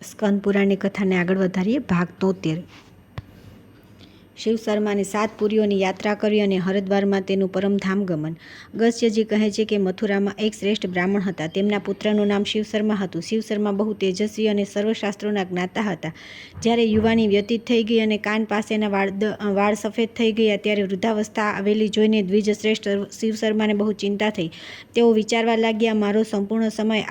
સ્કંદ પુરાણની કથાને આગળ વધારીએ. ભાગ 73. શિવ શર્માને 7 પુરીઓની યાત્રા કરી અને હરિદ્વારમાં તેનું પરમધામ ગમન. અગસ્ત્યજી કહે છે કે મથુરામાં એક શ્રેષ્ઠ બ્રાહ્મણ હતા. તેમના પુત્રનું નામ શિવ શર્મા હતું. શિવ શર્મા બહુ તેજસ્વી અને સર્વશાસ્ત્રોના જ્ઞાતા હતા. જ્યારે યુવાની વ્યતીત થઈ ગઈ અને કાન પાસેના વાળ સફેદ થઈ ગયા ત્યારે વૃદ્ધાવસ્થા આવેલી જોઈને દ્વિજ શ્રેષ્ઠ શિવ શર્માને બહુ ચિંતા થઈ. તેઓ વિચારવા લાગ્યા, મારો સંપૂર્ણ સમય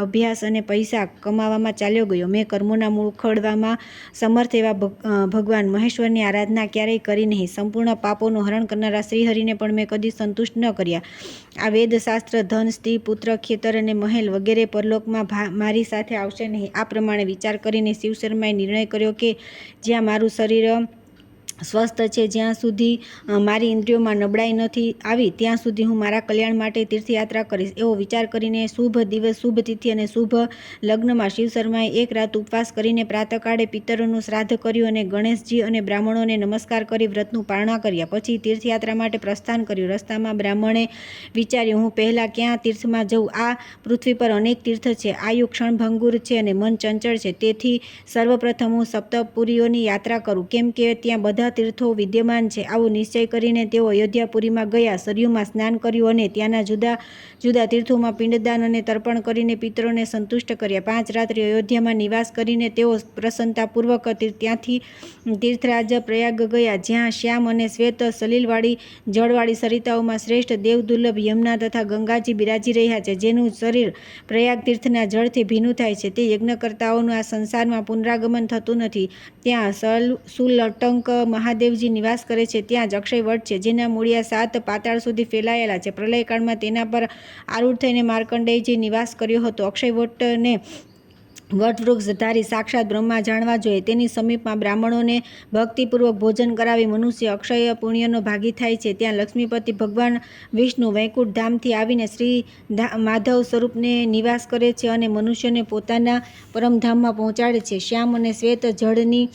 અભ્યાસ અને પૈસા કમાવામાં ચાલ્યો ગયો. મેં કર્મોના મૂળ ઉખેડવામાં સમર્થ એવા ભગવાન મહેશ્વરની આરાધના ક્યારેય કરી નહીં. સંપૂર્ણ પાપોનું હરણ કરનારા શ્રીહરિને પણ મેં કદી સંતુષ્ટ ન કર્યા. આ વેદશાસ્ત્ર, ધન, સ્ત્રી, પુત્ર, ખેતર અને મહેલ વગેરે પરલોકમાં મારી સાથે આવશે નહીં. આ પ્રમાણે વિચાર કરીને શિવ શર્માએ નિર્ણય કર્યો કે જ્યાં મારું શરીર સ્વસ્થ છે, જ્યાં સુધી મારી ઇન્દ્રિયોમાં નબળાઈ નથી આવી, ત્યાં સુધી હું મારા કલ્યાણ માટે તીર્થયાત્રા કરીશ. એવો વિચાર કરીને શુભ દિવસ, શુભ તિથિ અને શુભ લગ્નમાં શિવ શર્માએ એક રાત ઉપવાસ કરીને પ્રાતઃકાળે પિતરોનું શ્રાદ્ધ કર્યું અને ગણેશજી અને બ્રાહ્મણોને નમસ્કાર કરી વ્રતનું પારણા કર્યા. પછી તીર્થયાત્રા માટે પ્રસ્થાન કર્યું. રસ્તામાં બ્રાહ્મણે વિચાર્યું, હું પહેલાં ક્યાં તીર્થમાં જઉં? આ પૃથ્વી પર અનેક તીર્થ છે. આયુ ક્ષણભંગુર છે અને મન ચંચળ છે. તેથી સર્વપ્રથમ હું સપ્તપુરીઓની યાત્રા કરું, કેમ કે ત્યાં બધા તીર્થો વિદ્યમાન છે. આવો નિશ્ચય કરીને તેઓ અયોધ્યાપુરીમાં ગયા. સરયુમાં સ્નાન કર્યું અને ત્યાંના જુદા જુદા તીર્થોમાં પિંડદાન અને તર્પણ કરીને પિતરોને સંતુષ્ટ કર્યા. 5 રાત્રિ અયોધ્યામાં નિવાસ કરીને તેઓ પ્રસન્નતાપૂર્વક ત્યાંથી તીર્થરાજ પ્રયાગ ગયા, જ્યાં શ્યામ અને શ્વેત સલીલવાળી જળવાળી સરિતાઓમાં શ્રેષ્ઠ દેવદુર્લભ યમુના તથા ગંગાજી બિરાજી રહ્યા છે, જેનું શરીર પ્રયાગ તીર્થના જળથી ભીનું થાય છે. તે યજ્ઞકર્તાઓનું આ સંસારમાં પુનરાગમન થતું નથી. ત્યાં સુલટંક મહાદેવજી નિવાસ કરે છે. ત્યાં જ અક્ષય વટ છે, જેના મૂળિયા 7 પાતાળ સુધી ફેલાયેલા છે. પ્રલયકાળમાં તેના પર આરૂઢ થઈને માર્કંડેયજી નિવાસ કર્યો હતો. અક્ષય વટને વટવૃક્ષ ધારી સાક્ષાત બ્રહ્મા જાણવા જોઈએ. તેની સમીપમાં બ્રાહ્મણોને ભક્તિપૂર્વક ભોજન કરાવી મનુષ્ય અક્ષય પુણ્યનો ભાગી થાય છે. ત્યાં લક્ષ્મીપતિ ભગવાન વિષ્ણુ વૈકુંઠ ધામથી આવીને શ્રી માધવ સ્વરૂપને નિવાસ કરે છે અને મનુષ્યને પોતાના પરમધામમાં પહોંચાડે છે. શ્યામ અને શ્વેત જળની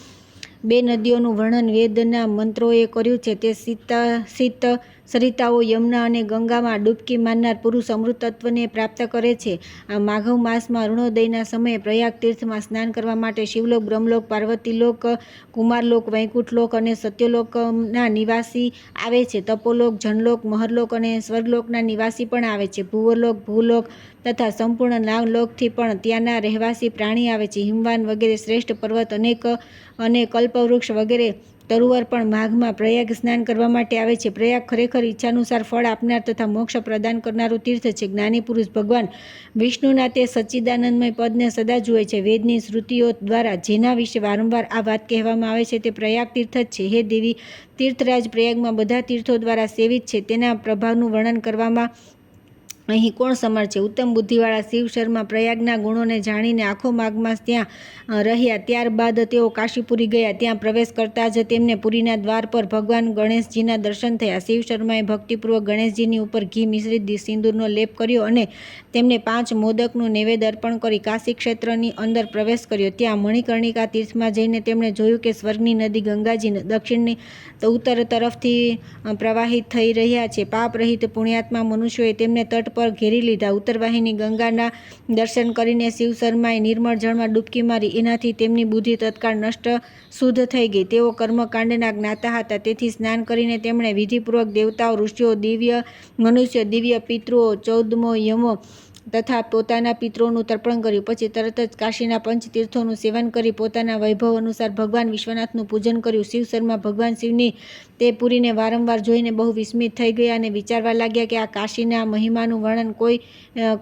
2 નદીઓનું વર્ણન વેદના મંત્રોએ કર્યું છે. તે શીત સરિતાઓ યમુના અને ગંગામાં ડૂબકી મારનાર પુરુષ અમૃતત્વને પ્રાપ્ત કરે છે. આ માઘવ માસમાં અરુણોદયના સમયે પ્રયાગ તીર્થમાં સ્નાન કરવા માટે શિવલોક, બ્રહ્મલોક, પાર્વતીલોક, કુમારલોક, વૈકુંઠલોક અને સત્યલોકના નિવાસી આવે છે. તપોલોક, જનલોક, મહરલોક અને સ્વર્ગલોકના નિવાસી પણ આવે છે. ભૂવલોક, ભૂલોક તથા સંપૂર્ણ નાગલોકથી પણ ત્યાંના રહેવાસી પ્રાણી આવે છે. હિમવાન વગેરે શ્રેષ્ઠ પર્વત અને કલ્પવૃક્ષ વગેરે તરુવર પણ માઘમાં પ્રયાગ સ્નાન કરવા માટે આવે છે. પ્રયાગ ખરેખર ઈચ્છાનુસાર ફળ આપનાર તથા મોક્ષ પ્રદાન કરનારું તીર્થ છે. જ્ઞાની પુરુષ ભગવાન વિષ્ણુના તે સચ્ચિદાનંદમય પદને સદા જુએ છે. વેદની શ્રુતિઓ દ્વારા જેના વિશે વારંવાર આ વાત કહેવામાં આવે છે તે પ્રયાગ તીર્થ જ છે. હે દેવી, તીર્થરાજ પ્રયાગમાં બધા તીર્થો દ્વારા સેવિત છે. તેના પ્રભાવનું વર્ણન કરવામાં અહીં કોણ સમર્થ છે? ઉત્તમ બુદ્ધિવાળા શિવ શર્મા પ્રયાગના ગુણોને જાણીને આખો માઘ ત્યાં રહ્યા. ત્યારબાદ તેઓ કાશીપુરી ગયા. ત્યાં પ્રવેશ કરતાં જ તેમને પુરીના દ્વાર પર ભગવાન ગણેશજીના દર્શન થયા. શિવ શર્માએ ભક્તિપૂર્વક ગણેશજીની ઉપર ઘી મિશ્રિત સિંદૂરનો લેપ કર્યો અને તેમને 5 મોદકનું નૈવેદ્ય અર્પણ કરી કાશી ક્ષેત્રની અંદર પ્રવેશ કર્યો. ત્યાં મણિકર્ણિકા તીર્થમાં જઈને તેમણે જોયું કે સ્વર્ગની નદી ગંગાજી દક્ષિણની ઉત્તર તરફથી પ્રવાહિત થઈ રહ્યા છે. પાપરહિત પુણ્યાત્મા મનુષ્યોએ તેમને તટ પર ઘેરી લીધા. ઉત્તરવાહિની ગંગાના દર્શન કરીને શિવ શર્માએ નિર્મળ જળમાં ડૂબકી મારી. એનાથી તેમની બુદ્ધિ તત્કાળ નષ્ટ શુદ્ધ થઈ ગઈ. તેઓ કર્મકાંડના જ્ઞાતા હતા, તેથી સ્નાન કરીને તેમણે વિધિપૂર્વક દેવતાઓ, ઋષિઓ, દિવ્ય મનુષ્ય, દિવ્ય પિતૃઓ, 14મો યમો તથા પોતાના પિતૃઓનું તર્પણ કર્યું. પછી તરત જ કાશીના પંચતીર્થોનું સેવન કરી પોતાના વૈભવ અનુસાર ભગવાન વિશ્વનાથનું પૂજન કર્યું. શિવ શર્મા ભગવાન શિવની તે પુરીને વારંવાર જોઈને બહુ વિસ્મિત થઈ ગયા અને વિચારવા લાગ્યા કે આ કાશીના મહિમાનું વર્ણન કોઈ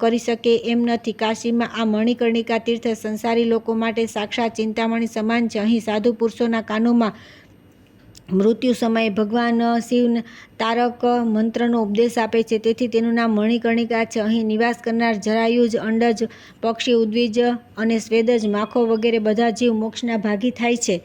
કરી શકે એમ નથી. કાશીમાં આ મણિકર્ણિકા તીર્થ સંસારી લોકો માટે સાક્ષાત ચિંતામણી સમાન છે. અહીં સાધુ પુરુષોના કાનોમાં મૃત્યુ સમયે ભગવાન શિવ તારક મંત્રનો ઉપદેશ આપે છે, તેથી તેનું નામ મણિકર્ણિકા છે. અહીં નિવાસ કરનાર જરાયુજ, અંડજ, પક્ષી, ઉદ્વિજ અને સ્વેદજ, માખો વગેરે બધા જીવ મોક્ષના ભાગી થાય છે.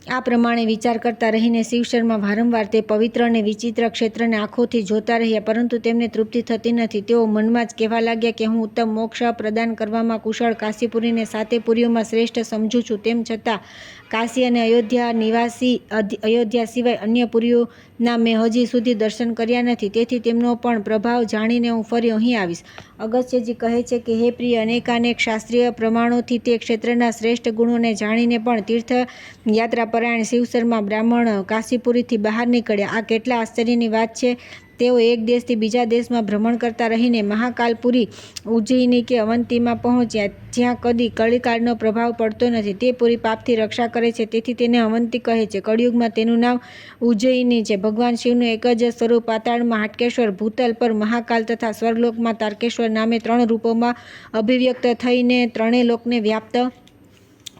આ પ્રમાણે વિચાર કરતા રહીને શિવ શર્મા વારંવાર તે પવિત્ર અને વિચિત્ર ક્ષેત્રને આંખોથી જોતા રહ્યા, પરંતુ તેમને તૃપ્તિ થતી નથી. તેઓ મનમાં જ કહેવા લાગ્યા કે હું ઉત્તમ મોક્ષ પ્રદાન કરવામાં કુશળ કાશીપુરીને 7 પુરીઓમાં શ્રેષ્ઠ સમજું છું. તેમ છતાં કાશી અને અયોધ્યા સિવાય અન્ય પુરીઓ ના, મેં હજી સુધી દર્શન કર્યા નથી, તેથી તેમનો પણ પ્રભાવ જાણીને હું ફરી અહીં આવીશ. અગસ્ત્યજી કહે છે કે હે પ્રિય, અનેકાનેક શાસ્ત્રીય પ્રમાણોથી તે ક્ષેત્રના શ્રેષ્ઠ ગુણોને જાણીને પણ તીર્થયાત્રાપરાયણ શિવશર્મા બ્રાહ્મણ કાશીપુરીથી બહાર નીકળ્યા. આ કેટલા આશ્ચર્યની વાત છે! તેઓ એક દેશથી બીજા દેશમાં ભ્રમણ કરતા રહીને મહાકાલપુરી, ઉજ્જૈની કે અવંતીમાં પહોંચ્યા, જ્યાં કદી કળીકાળનો પ્રભાવ પડતો નથી. તે પુરી પાપથી રક્ષા કરે છે, તેથી તેને અવંતી કહે છે. કળિયુગમાં તેનું નામ ઉજ્જૈની છે. ભગવાન શિવનું એક જ સ્વરૂપ પાતાળમાં હાટકેશ્વર, ભૂતલ પર મહાકાલ તથા સ્વર્ગલોકમાં તારકેશ્વર નામે 3 રૂપોમાં અભિવ્યક્ત થઈને 3 લોકને વ્યાપ્ત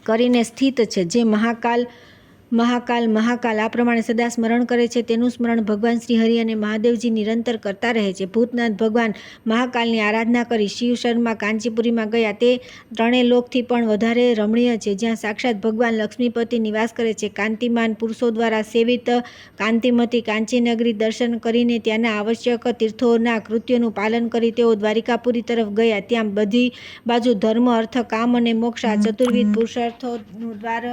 કરીને સ્થિત છે. જે મહાકાલ મહાકાલ આ પ્રમાણે સદા સ્મરણ કરે છે, તેનું સ્મરણ ભગવાન શ્રી હરિ અને મહાદેવજી નિરંતર કરતા રહે છે. ભૂતનાથ ભગવાન મહાકાલની આરાધના કરી શિવશર્મા કાંચીપુરીમાં ગયા. તે 3 લોકથી પણ વધારે રમણીય છે, જ્યાં સાક્ષાત ભગવાન લક્ષ્મીપતિ નિવાસ કરે છે. કાંતિમાન પુરુષો દ્વારા સેવિત કાંતિમતી કાંચીનગરી દર્શન કરીને ત્યાંના આવશ્યક તીર્થોના કૃત્યોનું પાલન કરી તેઓ દ્વારિકાપુરી તરફ ગયા. ત્યાં બધી બાજુ ધર્મ, અર્થ, કામ અને મોક્ષ આ ચતુર્વિધ પુરુષાર્થોનું દ્વાર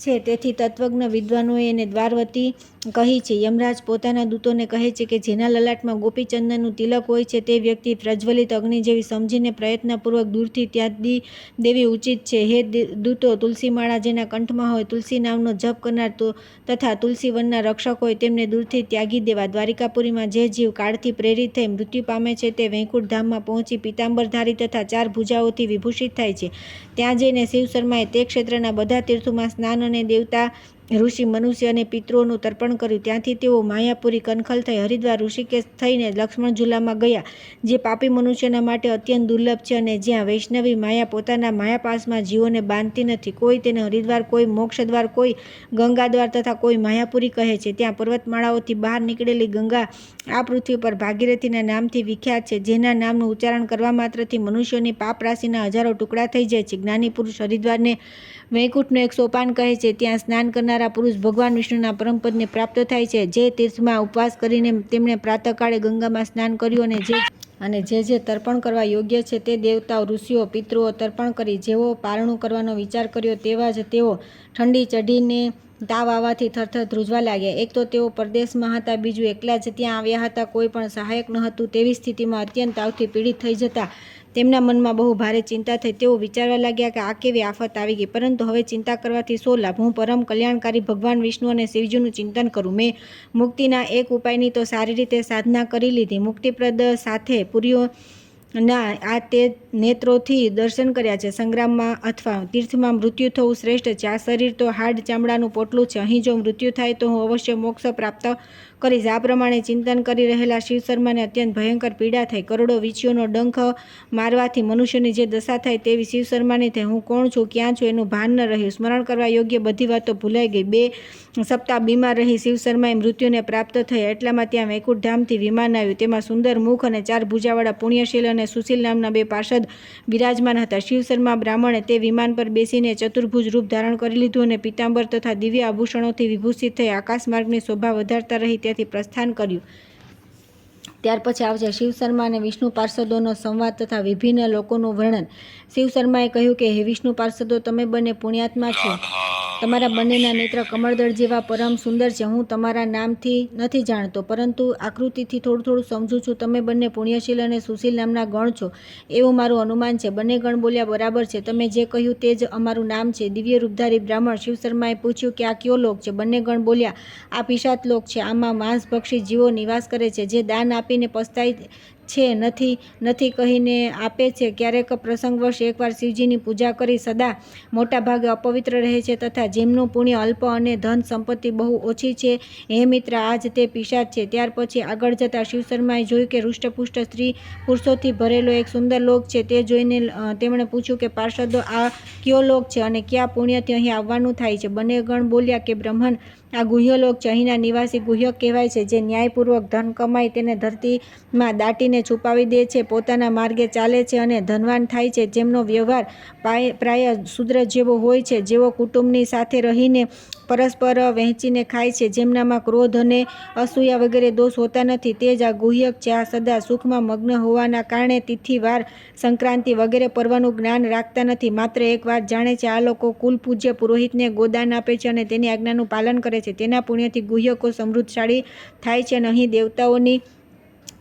છે. તેથી તત્વજ્ઞ વિદ્વાનોએ એને દ્વારવતી કહી છે. યમરાજ પોતાના દૂતોને કહે છે કે જેના લલાટમાં ગોપીચંદનનું તિલક હોય છે તે વ્યક્તિ પ્રજ્વલિત અગ્નિ જેવી સમજીને પ્રયત્નપૂર્વક દૂરથી ત્યાગી દેવી ઉચિત છે. હે દૂતો, તુલસીમાળા જેના કંઠમાં હોય, તુલસી નામનો જપ કરનાર તથા તુલસી વનના રક્ષક હોય તેમને દૂરથી ત્યાગી દેવા. દ્વારિકાપુરીમાં જે જીવ કાળથી પ્રેરિત થઈ મૃત્યુ પામે છે તે વૈકુંઠ ધામમાં પહોંચી પિતાંબરધારી તથા 4 ભુજાઓથી વિભૂષિત થાય છે. ત્યાં જઈને શિવશર્માએ તે ક્ષેત્રના બધા તીર્થોમાં સ્નાન અને દેવતા, ઋષિ, મનુષ્ય અને પિતૃઓનું તર્પણ કર્યું. ત્યાંથી તેઓ માયાપુરી, કનખલ થઈ હરિદ્વાર, ઋષિકેશ થઈને લક્ષ્મણ ઝુલામાં ગયા, જે પાપી મનુષ્યના માટે અત્યંત દુર્લભ છે અને જ્યાં વૈષ્ણવી માયા પોતાના માયાપાશમાં જીવોને બાંધતી નથી. કોઈ તેને હરિદ્વાર, કોઈ મોક્ષદ્વાર, કોઈ ગંગાદ્વાર તથા કોઈ માયાપુરી કહે છે. ત્યાં પર્વતમાળાઓથી બહાર નીકળેલી ગંગા આ પૃથ્વી પર ભાગીરથીના નામથી વિખ્યાત છે, જેના નામનું ઉચ્ચારણ કરવા માત્રથી મનુષ્યોની પાપ રાશિના હજારો ટુકડા થઈ જાય છે. જ્ઞાની પુરુષ હરિદ્વારને વૈકુંઠનું એક સોપાન કહે છે. ત્યાં સ્નાન કરનારા પુરુષ ભગવાન વિષ્ણુના પરમપદને પ્રાપ્ત થાય છે. જે તીર્થમાં ઉપવાસ કરીને તેમણે પ્રાતઃકાળે ગંગામાં સ્નાન કર્યું અને જે તર્પણ કરવા યોગ્ય છે તે દેવતાઓ, ઋષિઓ, પિતૃઓ તર્પણ કરી, જેઓ પારણું કરવાનો વિચાર કર્યો તેવા જ તેઓ ઠંડી ચઢીને તાવ આવવાથી થરથર ધ્રુજવા લાગ્યા. એક તો તેઓ પરદેશમાં હતા, બીજું એકલા જ ત્યાં આવ્યા હતા, કોઈ પણ સહાયક ન હતું. તેવી સ્થિતિમાં અત્યંત તાવથી પીડિત થઈ જતા તેમના મનમાં બહુ ભારે ચિંતા થઈ. તેઓ વિચારવા લાગ્યા કે આ કેવી આફત આવી ગઈ, પરંતુ હવે ચિંતા કરવાથી શો લાભ? હું પરમ કલ્યાણકારી ભગવાન વિષ્ણુ અને શિવજીનું ચિંતન કરું. મેં મુક્તિના એક ઉપાયની તો સારી રીતે સાધના કરી લીધી. મુક્તિપ્રદ સાથે પુરીઓના આ તે નેત્રોથી દર્શન કર્યા છે. સંગ્રામમાં અથવા તીર્થમાં મૃત્યુ થવું શ્રેષ્ઠ છે. આ શરીર તો હાડ ચામડાનું પોટલું છે. અહીં જો મૃત્યુ થાય તો હું અવશ્ય મોક્ષ પ્રાપ્ત કરીશ. આ પ્રમાણે ચિંતન કરી રહેલા શિવશર્માને અત્યંત ભયંકર પીડા થઈ. કરોડો વીંછીઓનો ડંખ મારવાથી મનુષ્યની જે દશા થાય તેવી શિવશર્માની થઈ. હું કોણ છું, ક્યાં છું એનું ભાન ન રહ્યું. સ્મરણ કરવા યોગ્ય બધી વાતો ભૂલાઈ ગઈ. 2 સપ્તાહ બીમાર રહી શિવશર્માએ મૃત્યુને પ્રાપ્ત થયા. એટલામાં ત્યાં વૈકુંઠ ધામથી વિમાન આવ્યું. તેમાં સુંદર મુખ અને 4 ભુજાવાળા પુણ્યશીલ અને સુશીલ નામના 2 પાર્ષદ બિરાજમાન હતા. શિવશર્મા બ્રાહ્મણે તે વિમાન પર બેસીને ચતુર્ભુજ રૂપ ધારણ કરી લીધું અને પીતાંબર તથા દિવ્ય આભૂષણોથી વિભૂષિત થઈ આકાશમાર્ગની શોભા વધારતા રહી ત્યાંથી પ્રસ્થાન કર્યું. ત્યાર પછી આવશે શિવશર્મા અને વિષ્ણુ પાર્ષદોનો સંવાદ તથા વિભિન્ન લોકોનું વર્ણન. શિવશર્માએ કહ્યું કે હે વિષ્ણુ પાર્ષદો, તમે બંને પુણ્યાત્મા છો. તમારા બંનેના નેત્ર કમળદળ જેવા પરમ સુંદર છે. હું તમારા નામથી નથી જાણતો, પરંતુ આકૃતિથી થોડું સમજું છું. તમે બંને પુણ્યશીલ અને સુશીલ નામના ગણ છો એવું મારું અનુમાન છે. બંને ગણ બોલ્યા, બરાબર છે. તમે જે કહ્યું તે જ અમારું નામ છે. દિવ્ય રૂપધારી બ્રાહ્મણ શિવશર્માએ પૂછ્યું કે આ કયો લોક છે? બંને ગણ બોલ્યા, આ પિશાચ લોક છે. આમાં માંસભક્ષી જીવો નિવાસ કરે છે, જે દાન આપીને પસ્તાય છે નથી કહીને આપે છે. ક્યારેક પ્રસંગવશ એકવાર શિવજીની પૂજા કરી સદા મોટા ભાગે અપવિત્ર રહે છે તથા જેમનું પુણ્ય અલ્પ અને ધન સંપત્તિ બહુ ઓછી છે. હે મિત્ર, આજ તે પિશાચ છે. ત્યાર પછી આગળ જતા શિવશર્માએ જોયું કે હૃષ્ટપુષ્ટ સ્ત્રી પુરુષોથી ભરેલો એક સુંદર લોક છે. તે જોઈને તેમણે પૂછ્યું કે પાર્ષદો, આ કયો લોક છે અને કયા પુણ્યથી અહીં આવવાનું થાય છે? બંને ગણ બોલ્યા કે બ્રહ્મન, આ ગુહ્યલોક છે. અહીંના નિવાસી ગુહ્યક કહેવાય છે. જે ન્યાયપૂર્વક ધન કમાય તેને ધરતીમાં દાટીને બુદ્ધિને છુપાવી દે છે, પોતાના માર્ગે ચાલે છે અને ધનવાન થાય છે, જેમનો વ્યવહાર પ્રાય શૂદ્ર જેવો હોય છે, જેઓ કુટુંબની સાથે રહીને પરસ્પર વહેંચીને ખાય છે, જેમનામાં ક્રોધ અને અસૂયા વગેરે દોષ હોતા નથી, તે જ આ ગુહ્યક છે. આ સદા સુખમાં મગ્ન હોવાના કારણે તિથિ, વાર, સંક્રાંતિ વગેરે પર્વનું જ્ઞાન રાખતા નથી, માત્ર એક વાત જાણે છે: આ લોકો કુલ પૂજ્ય પુરોહિતને ગોદાન આપે છે અને તેની આજ્ઞાનું પાલન કરે છે. તેના પુણ્યથી ગુહ્યકો સમૃદ્ધશાળી થાય છે અને અહીં દેવતાઓની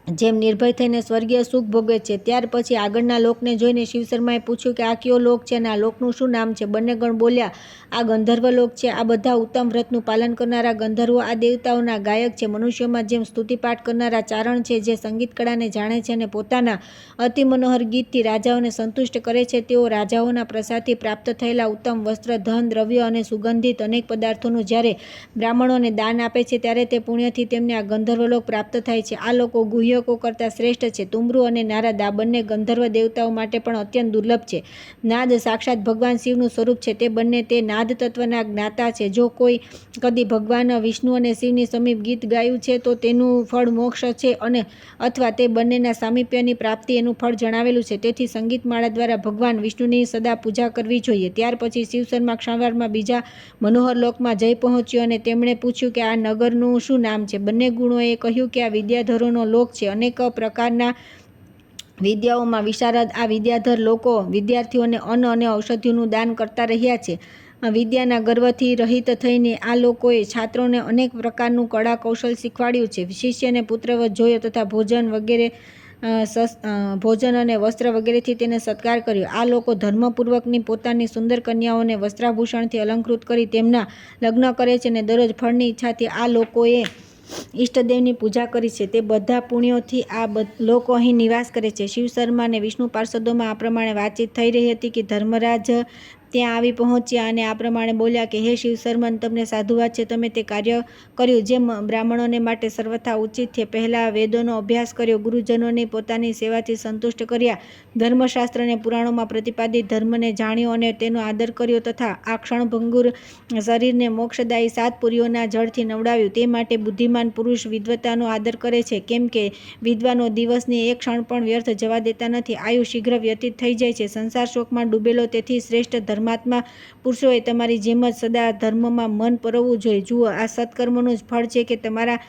જેમ નિર્ભય થઈને સ્વર્ગીય સુખ ભોગવે છે. ત્યાર પછી આગળના લોકને જોઈને શિવશર્માએ પૂછ્યું કે આ કયો લોક છે અને આ લોકનું શું નામ છે? બંને ગણ બોલ્યા, આ ગંધર્વ લોક છે. આ બધા ઉત્તમ વ્રતનું પાલન કરનારા ગંધર્વો આ દેવતાઓના ગાયક છે. મનુષ્યોમાં જેમ સ્તુતિપાઠ કરનારા ચારણ છે, જે સંગીત કળાને જાણે છે અને પોતાના અતિ મનોહર ગીતથી રાજાઓને સંતુષ્ટ કરે છે, તેઓ રાજાઓના પ્રસાદથી પ્રાપ્ત થયેલા ઉત્તમ વસ્ત્ર, ધન, દ્રવ્ય અને સુગંધિત અનેક પદાર્થોનું જ્યારે બ્રાહ્મણોને દાન આપે છે, ત્યારે તે પુણ્યથી તેમને આ ગંધર્વલોક પ્રાપ્ત થાય છે. આ લોકો ગુહ્યકો કરતાં શ્રેષ્ઠ છે. તુમ્રુ અને નારદ આ બંને ગંધર્વ દેવતાઓ માટે પણ અત્યંત દુર્લભ છે. નાદ સાક્ષાત ભગવાન શિવનું સ્વરૂપ છે. તે બંને તે નાદ તત્વના જ્ઞાતા છે. જો કોઈ કદી ભગવાન વિષ્ણુ અને શિવની સમીપ ગીત ગાયું છે તો તેનું ફળ મોક્ષ છે, અને અથવા તે બંનેના સામીપ્યની પ્રાપ્તિ એનું ફળ જણાવેલું છે. તેથી સંગીતમાળા દ્વારા ભગવાન વિષ્ણુની સદા પૂજા કરવી જોઈએ. ત્યાર પછી શિવશર્મા ક્ષણવારમાં બીજા મનોહર લોકમાં જઈ પહોંચ્યો અને તેમણે પૂછ્યું કે આ નગરનું શું નામ છે? બંને ગુણોએ કહ્યું કે આ વિદ્યાધરોનો લોક છે. અનેક પ્રકારના વિદ્યાઓમાં વિશારદ આ વિદ્યાધર લોકો વિદ્યાર્થીઓને અન્ન અને ઔષધિઓનું દાન કરતા રહ્યા છે. વિદ્યાના ગર્વથી રહિત થઈને આ લોકોએ છાત્રોને અનેક પ્રકારનું કળા કૌશલ શીખવાડ્યું છે. શિષ્યને પુત્રવત જોયો તથા ભોજન અને વસ્ત્ર વગેરેથી તેને સત્કાર કર્યો. આ લોકો ધર્મપૂર્વકની પોતાની સુંદર કન્યાઓને વસ્ત્રાભૂષણથી અલંકૃત કરી તેમના લગ્ન કરે છે અને દરરોજ ફળની ઈચ્છાથી આ લોકોએ ઈષ્ટદેવની પૂજા કરી છે. તે બધા પુણ્યોથી આ લોકો અહીં નિવાસ કરે છે. શિવશર્મા અને વિષ્ણુ પાર્ષદોમાં આ પ્રમાણે વાતચીત થઈ રહી હતી કે ધર્મરાજ ત્યાં આવી પહોંચ્યા અને આ પ્રમાણે બોલ્યા કે હે શિવશર્મન, તમને સાધુવાદ છે. તમે તે કાર્ય કર્યું જેમ બ્રાહ્મણોને માટે સર્વથા ઉચિત છે. પહેલાં વેદોનો અભ્યાસ કર્યો, ગુરુજનોની પોતાની સેવાથી સંતુષ્ટ કર્યા, ધર્મશાસ્ત્ર અને પુરાણોમાં પ્રતિપાદિત ધર્મને જાણ્યો અને તેનો આદર કર્યો તથા આ ક્ષણભંગુર શરીરને મોક્ષદાયી 7 પુરીઓના જળથી નવડાવ્યું. તે માટે બુદ્ધિમાન પુરુષ વિદ્વતાનો આદર કરે છે, કેમ કે વિદ્વાનો દિવસની એક ક્ષણ પણ વ્યર્થ જવા દેતા નથી. આયુ શીઘ્ર વ્યતીત થઈ જાય છે. સંસાર શોકમાં ડૂબેલો તેથી શ્રેષ્ઠ ધર્માત્મા પુરુષોએ તમારી જેમ જ સદા ધર્મમાં મન પરોવવું જોઈએ. જુઓ, આ સત્કર્મનું જ ફળ છે કે તમારા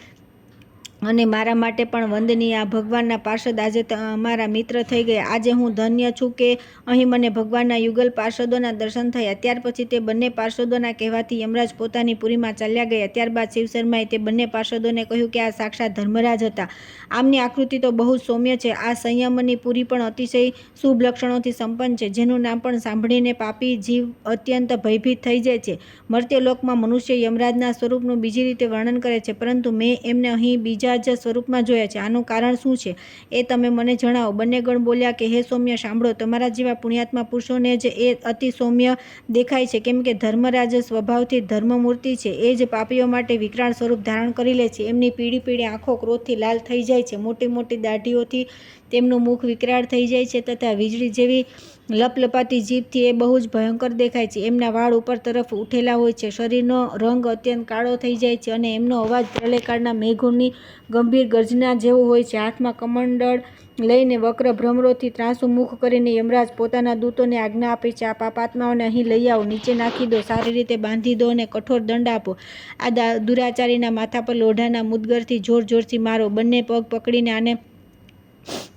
અને મારા માટે પણ વંદનીય. આ ભગવાનના પાર્ષદ આજે અમારા મિત્ર થઈ ગયા. આજે હું ધન્ય છું કે અહીં મને ભગવાનના યુગલ પાર્ષદોના દર્શન થયા. ત્યાર પછી તે બંને પાર્ષદોના કહેવાથી યમરાજ પોતાની પુરીમાં ચાલ્યા ગયા. ત્યારબાદ શિવશર્માએ તે બંને પાર્ષદોને કહ્યું કે આ સાક્ષાત ધર્મરાજ હતા. આમની આકૃતિ તો બહુ જ સૌમ્ય છે. આ સંયમની પુરી પણ અતિશય શુભ લક્ષણોથી સંપન્ન છે, જેનું નામ પણ સાંભળીને પાપી જીવ અત્યંત ભયભીત થઈ જાય છે. મર્ત્યલોકમાં મનુષ્ય યમરાજના સ્વરૂપનું બીજી રીતે વર્ણન કરે છે, પરંતુ મેં એમને અહીં બીજા જ સ્વરૂપમાં જોયા છે. આનું કારણ શું છે એ તમે મને જણાવો. બંને ગણ બોલ્યા કે હે સૌમ્ય, સાંભળો. તમારા જેવા પુણ્યાત્મા પુરુષોને જ એ અતિ સૌમ્ય દેખાય છે, કેમ કે ધર્મરાજ સ્વભાવથી ધર્મમૂર્તિ છે. એ જ પાપીઓ માટે વિકરાળ સ્વરૂપ ધારણ કરી લે છે. એમની પીળી પીળી આંખો ક્રોધથી લાલ થઈ જાય છે. મોટી મોટી દાઢીઓથી તેમનું મુખ વિકરાળ થઈ જાય છે તથા વીજળી જેવી લપલપાતી જીભથી એ બહુ જ ભયંકર દેખાય છે. એમના વાળ ઉપર તરફ ઉઠેલા હોય છે. શરીરનો રંગ અત્યંત કાળો થઈ જાય છે અને એમનો અવાજ પ્રલયકાળના મેઘોની ગંભીર ગર્જના જેવો હોય છે. હાથમાં કમંડળ લઈને વક્ર ભ્રમરોથી ત્રાંસુ મુખ કરીને યમરાજ પોતાના દૂતોને આજ્ઞા આપે છે: આ પાપાત્માઓને અહીં લઈ આવો, નીચે નાખી દો, સારી રીતે બાંધી દો અને કઠોર દંડ આપો. આ દુરાચારીના માથા પર લોઢાના મુદગરથી જોર જોરથી મારો. બંને પગ પકડીને આને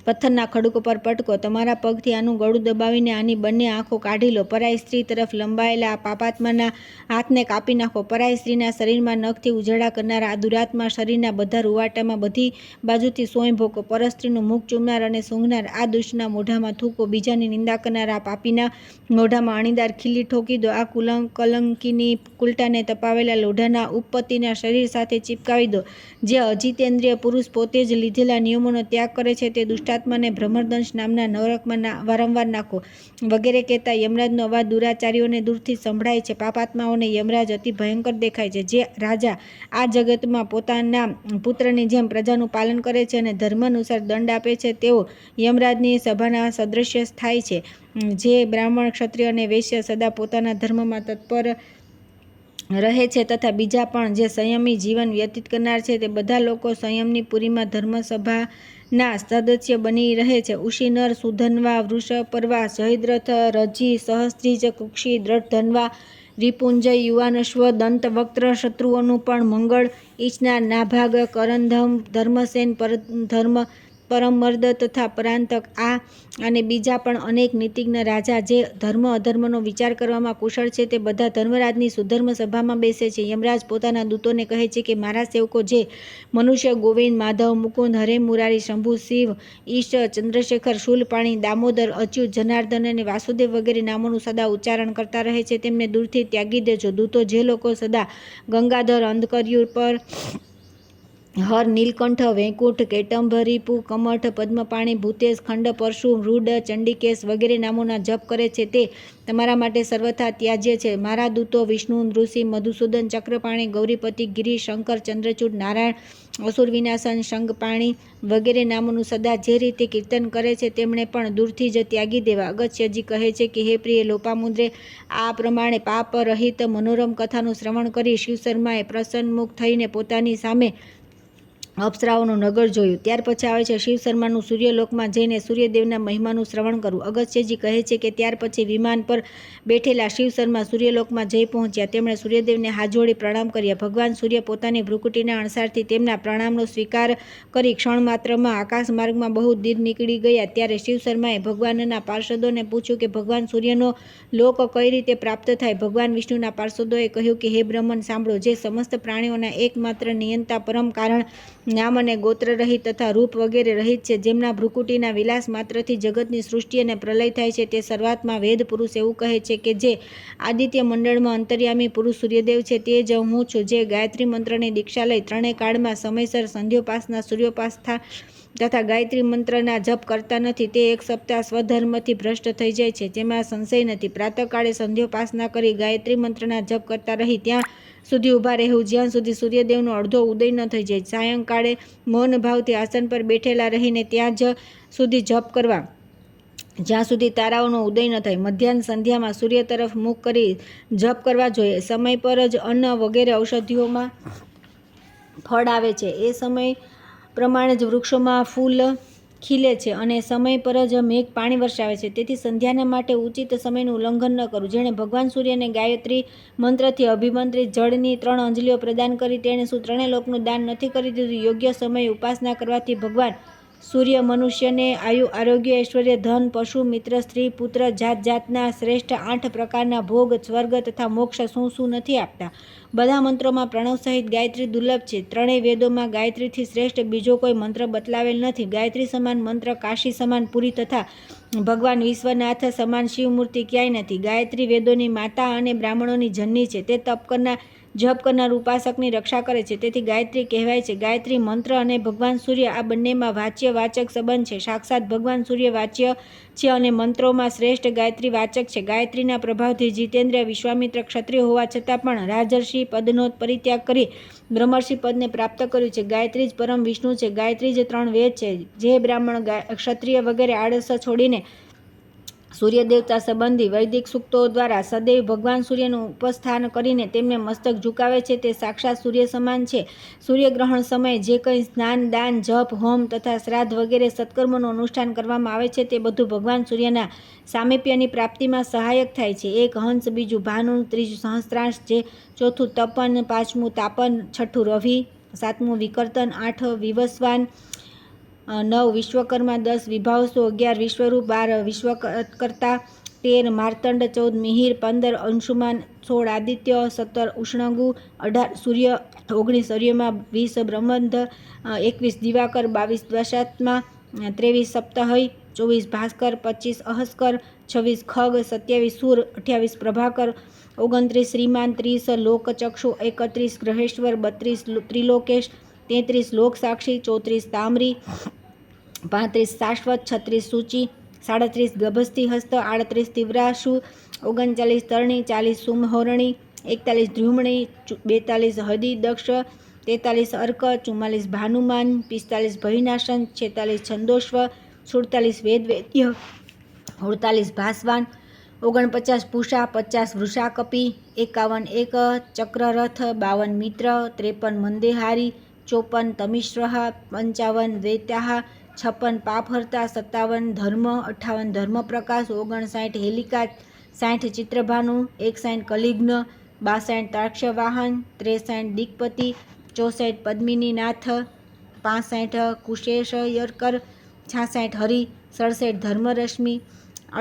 પથ્થરના ખડકો પર પટકો. તમારા પગથી આનું ગળું દબાવીને આની બંને આંખો કાઢી લો. પરાઈ સ્ત્રી તરફ લંબાયેલા આ પાપાત્માના હાથને કાપી નાખો. પરાઈ સ્ત્રીના શરીરમાં નખથી ઉજાડા કરનારા આ દુરાત્મા શરીરના બધા રૂવાટામાં બધી બાજુથી સોય ભોકો. પરસ્ત્રીનું મુખ ચૂમનાર અને સૂંઘનાર આ દુષ્ટના મોઢામાં થૂકો. બીજાની નિંદા કરનાર આ પાપીના મોઢામાં અણીદાર ખીલી ઠોકી દો. આ કલંકીની કુલટાને તપાવેલા લોઢાના ઉપપતિના શરીર સાથે ચિપકાવી દો. જે અજિતેન્દ્રિય પુરુષ પોતે જ લીધેલા નિયમોનો ત્યાગ કરે છે તે દુષ્ટાત્માને ભ્રમરદંશ નામના નરકમાં વારંવાર નાખો. વગેરે કહેતા યમરાજનો અવાજ દુરાચારીઓને દૂરથી સંભળાય છે. પાપાત્માઓને યમરાજ અતિ ભયંકર દેખાય છે. જે રાજા આ જગતમાં પોતાના પુત્રની જેમ પ્રજાનું પાલન કરે છે અને ધર્માનુસાર દંડ આપે છે, તેઓ યમરાજની સભાના સદૃશ્ય થાય છે. જે બ્રાહ્મણ, ક્ષત્રિય અને વૈશ્ય સદા પોતાના ધર્મમાં તત્પર રહે છે તથા બીજા પણ જે સંયમી જીવન વ્યતીત કરનાર છે, તે બધા લોકો સંયમની પુરીમાં ધર્મસભા ના સદસ્ય બની રહે છે. ઉશિનર, સુધન્વા, વૃષપર્વા, જયદ્રથ, રજી, સહસ્ત્રીજ, કુક્ષી, દ્રઢધન્વા, રિપુંજય, યુવાનશ્વ, દંતવક્ત્ર, શત્રુઓનું પણ મંગળ ઈચ્છનાર, નાભાગ, કરંધમ, ધર્મસેન, પરમર્દ તથા પરાંતક આ અને બીજા પણ અનેક નીતિજ્ઞ રાજા જે ધર્મ અધર્મનો વિચાર કરવામાં કુશળ છે તે બધા ધર્મરાજની સુધર્મ સભામાં બેસે છે. યમરાજ પોતાના દૂતોને કહે છે કે મારા સેવકો જે મનુષ્ય, ગોવિંદ, માધવ, મુકુંદ, હરે, મુરારી, શંભુ, શિવ, ઈશ, ચંદ્રશેખર, શૂલપાણી, દામોદર, અચ્યુત, જનાર્દન અને વાસુદેવ વગેરે નામોનું સદા ઉચ્ચારણ કરતા રહે છે તેમને દૂરથી ત્યાગી દેજો. દૂતો જે લોકો સદા ગંગાધર, અંધકર્યું પર હર, નીલકંઠ, વૈકુંઠ, કેટંભ, રીપુ, કમઠ, પદ્મપાણી, ભૂતેશ, ખંડ, પરશુ, મૃડ, ચંડિકેશ વગેરે નામોના જપ કરે છે તે તમારા માટે સર્વથા ત્યાજ્ય છે. મારા દૂતો વિષ્ણુ, નૃસિંહ, મધુસૂદન, ચક્રપાણી, ગૌરીપતિ, ગિરી, શંકર, ચંદ્રચૂડ, નારાયણ, અસુર વિનાશન, શંખપાણી વગેરે નામોનું સદા જે રીતે કીર્તન કરે છે તેમણે પણ દૂરથી જ ત્યાગી દેવા. અગસ્ત્યજી કહે છે કે હે પ્રિય લોપામુદ્રે, આ પ્રમાણે પાપ રહિત મનોરમ કથાનું શ્રવણ કરી શિવશર્માએ પ્રસન્નમુખ થઈને પોતાની સામે અપ્સરાઓનું નગર જોયું. ત્યાર પછી આવે છે શિવશર્માનું સૂર્યલોકમાં જઈને સૂર્યદેવના મહિમાનું શ્રવણ કરવું. અગસ્ત્યજી કહે છે કે ત્યાર પછી વિમાન પર બેઠેલા શિવશર્મા સૂર્યલોકમાં જઈ પહોંચ્યા. તેમણે સૂર્યદેવને હાથ જોડી પ્રણામ કર્યા. ભગવાન સૂર્ય પોતાની ભ્રુકુટીના અણસારથી તેમના પ્રણામનો સ્વીકાર કરી ક્ષણ માત્રમાં આકાશમાર્ગમાં બહુ દૂર નીકળી ગયા. ત્યારે શિવશર્માએ ભગવાનના પાર્ષદોને પૂછ્યું કે ભગવાન સૂર્યનો લોક કઈ રીતે પ્રાપ્ત થાય. ભગવાન વિષ્ણુના પાર્ષદોએ કહ્યું કે હે બ્રહ્મન સાંભળો, જે સમસ્ત પ્રાણીઓના એકમાત્ર નિયંતા પરમ કારણ નામ અને ગોત્ર રહિત તથા રૂપ વગેરે રહિત છે, જેમના ભ્રુકુટીના વિલાસ માત્રથી જગતની સૃષ્ટિ અને પ્રલય થાય છે, તે સર્વાત્મા વેદ પુરુષ એવું કહે છે કે જે આદિત્ય મંડળમાં અંતર્યામી પુરુષ સૂર્યદેવ છે તે જ હું છું, જે ગાયત્રી મંત્રની દીક્ષા લઈ ત્રણેય કાળમાં સમયસર સંધ્યોપાસના, સૂર્યોપાસના તથા ગાયત્રી મંત્રના જપ કરતા નથી, તે એક સપ્તાહ સ્વધર્મથી ભ્રષ્ટ થઈ જાય છે, જેમાં સંશય નથી. પ્રાતઃકાળે સંધ્યોપાસના કરી ગાયત્રી મંત્રના જપ કરતા રહી ત્યાં સુધી ઊભા રહેવું જ્યાં સુધી સૂર્યદેવનો અડધો ઉદય ન થઈ જાય. સાયંકાળે મૌન ભાવથી આસન પર બેઠેલા રહીને ત્યાં જ સુધી જપ કરવા જ્યાં સુધી તારાઓનો ઉદય ન થાય. મધ્યાહન સંધ્યામાં સૂર્ય તરફ મુખ કરી જપ કરવા જોઈએ. સમય પર જ અન્ન વગેરે ઔષધિઓમાં ફળ આવે છે, એ સમય પ્રમાણે જ વૃક્ષોમાં ફૂલ ખીલે છે અને સમય પર જ મેઘ પાણી વરસાવે છે. તેથી સંધ્યાના માટે ઉચિત સમયનું ઉલ્લંઘન ન કરવું. જેણે ભગવાન સૂર્યને ગાયત્રી મંત્રથી અભિમંત્રિત જળની 3 અંજલિઓ પ્રદાન કરી તેણે શું ત્રણેય લોકનું દાન નથી કરી દીધું? યોગ્ય સમયે ઉપાસના કરવાથી ભગવાન સૂર્ય મનુષ્યને આયુ, આરોગ્ય, ઐશ્વર્ય, ધન, પશુ, મિત્ર, સ્ત્રી, પુત્ર, જાત જાતના શ્રેષ્ઠ 8 પ્રકારના ભોગ, સ્વર્ગ તથા મોક્ષ શું નથી આપતા? બધા મંત્રોમાં પ્રણવ સહિત ગાયત્રી દુર્લભ છે. ત્રણેય વેદોમાં ગાયત્રીથી શ્રેષ્ઠ બીજો કોઈ મંત્ર બતલાવેલ નથી. ગાયત્રી સમાન મંત્ર, કાશી સમાન પુરી તથા ભગવાન વિશ્વનાથ સમાન શિવમૂર્તિ ક્યાંય નથી. ગાયત્રી વેદોની માતા અને બ્રાહ્મણોની જનની છે. તે તપ કરનાર, જપ કરનાર ઉપાસકની રક્ષા કરે છે, તેથી ગાયત્રી કહેવાય છે. ગાયત્રી મંત્ર અને ભગવાન સૂર્ય આ બંનેમાં વાચ્ય વાચક સંબંધ છે. સાક્ષાત ભગવાન સૂર્ય વાચ્ય છે અને મંત્રોમાં શ્રેષ્ઠ ગાયત્રી વાચક છે. ગાયત્રીના પ્રભાવથી જીતેન્દ્રિય વિશ્વામિત્ર ક્ષત્રિય હોવા છતાં પણ રાજર્ષિ પદનો પરિત્યાગ કરી બ્રહ્મર્ષિ પદને પ્રાપ્ત કર્યું છે. ગાયત્રી જ પરમ વિષ્ણુ છે. ગાયત્રી જ 3 વેદ છે. જે બ્રાહ્મણ, ક્ષત્રિય વગેરે આળસ છોડીને સૂર્યદેવતા સંબંધી વૈદિક સૂક્તો દ્વારા સદૈવ ભગવાન સૂર્યનું ઉપસ્થાન કરીને તેમને મસ્તક ઝુકાવે છે તે સાક્ષાત સૂર્ય સમાન છે. સૂર્યગ્રહણ સમયે જે કંઈ સ્નાન, દાન, જપ, હોમ તથા શ્રાદ્ધ વગેરે સત્કર્મોનું અનુષ્ઠાન કરવામાં આવે છે તે બધું ભગવાન સૂર્યના સામીપ્યની પ્રાપ્તિમાં સહાયક થાય છે. 1 હંસ, 2 ભાનુ, 3 સહસ્ત્રાંશ, 4 તપન, 5 તાપન, 6 રવિ, 7 વિકર્તન, 8 વિવસ્વાન, 9 વિશ્વકર્મા, 10 વિભાવસુ, 11 વિશ્વરૂપ, 12 વિશ્વકર્તા, 13 માર્તંડ, 14 મિહિર, 15 અંશુમાન, 16 આદિત્ય, 17 ઉષ્ણગુ, 18 સૂર્ય, 19 અર્યમા, 20 બ્રહ્મંડ, 21 દિવાકર, 22 દ્વૈશાત્મા, 23 સપ્તહય, 24 ભાસ્કર, 25 અહસ્કર, 26 ખગ, 27 સુર, 28 પ્રભાકર, 29 શ્રીમાન, 30 લોકચક્ષુ, 31 ગ્રહેશ્વર, 32 ત્રિલોકેશ, 33 લોકસાક્ષી, 34 તામરી, 35 શાશ્વત, 36 સૂચિ, 37 ગભસ્તી હસ્ત, 38 તીવ્રાશુ, 39 તરણી, 40 સુમહોરણી, 41 ધ્રુમણી, 42 હદિદક્ષ, 43 અર્ક, 44 ભાનુમાન, 45 ભયનાશન, 46 છંદોશ્વ, 47 વેદવેદ્ય, 48 ભાસ્વાન, 49 પૂષા, 50 વૃષાકપી, 51 એક ચક્રરથ, 52 મિત્ર, 53 મંદેહારી, 54 તમિશ્રહ, 55 દૈત્યાહ, 56 પાપ હરતા, 57 ધર્મ, 58 ધર્મ પ્રકાશ, 59 હેલિકા, 60 ચિત્રભાનુ, 61 કલિગ્ન, 62 તાર્ક્ષ્યવાહન, 63 દિક્પતિ, 64 પદ્મિનીનાથ, 65 કુશેશયરકર, 66 હરિ, 67 ધર્મરશ્મિ,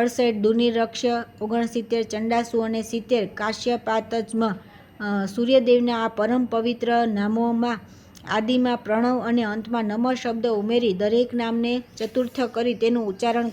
68 દુર્નિરક્ષ, 69 ચંડાસુ અને 70 કાશ્યપાતજ્મ. સૂર્યદેવના આ પરમ પવિત્ર નામોમાં આદિમાં પ્રણવ અને અંતમાં નમઃ શબ્દ ઉમેરી દરેક નામને ચતુર્થ કરી તેનું ઉચ્ચારણ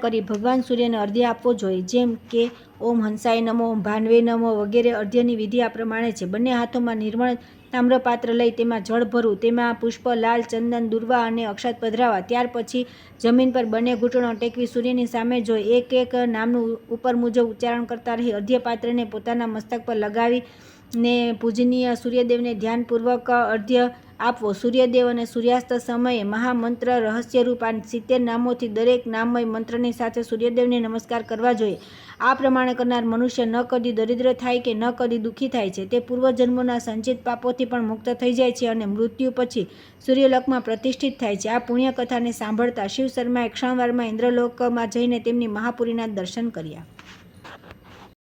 કરી ભગવાન સૂર્યને અર્ધ્ય આપવો જોઈએ. જેમ કે ઓમ હંસાય નમો, ઓમ ભાન્વે નમો વગેરે. અર્ધ્યની વિધિ આ પ્રમાણે છે. બંને હાથોમાં નિર્મળ તામ્રપાત્ર લઈ તેમાં જળ ભરવું, તેમાં પુષ્પ, લાલ ચંદન, દુર્વા અને અક્ષત પધરાવવા. ત્યાર પછી જમીન પર બંને ઘૂંટણો ટેકવી સૂર્યની સામે જોઈ એક એક નામનું ઉપર મુજબ ઉચ્ચારણ કરતા રહી અર્ધ્યપાત્રને પોતાના મસ્તક પર લગાવીને પૂજનીય સૂર્યદેવને ધ્યાનપૂર્વક અર્ધ્ય આપવો. સૂર્યદેવ અને સૂર્યાસ્ત સમયે મહામંત્ર રહસ્યરૂપ આ 70 નામોથી દરેક નામમય મંત્રની સાથે સૂર્યદેવને નમસ્કાર કરવા જોઈએ. આ પ્રમાણે કરનાર મનુષ્ય ન કદી દરિદ્ર થાય કે ન કદી દુઃખી થાય છે. તે પૂર્વજન્મોના સંચિત પાપોથી પણ મુક્ત થઈ જાય છે અને મૃત્યુ પછી સૂર્યલોકમાં પ્રતિષ્ઠિત થાય છે. આ પુણ્યકથાને સાંભળતા શિવ શર્માએ ક્ષણવારમાં ઇન્દ્રલોકમાં જઈને તેમની મહાપુરીના દર્શન કર્યા.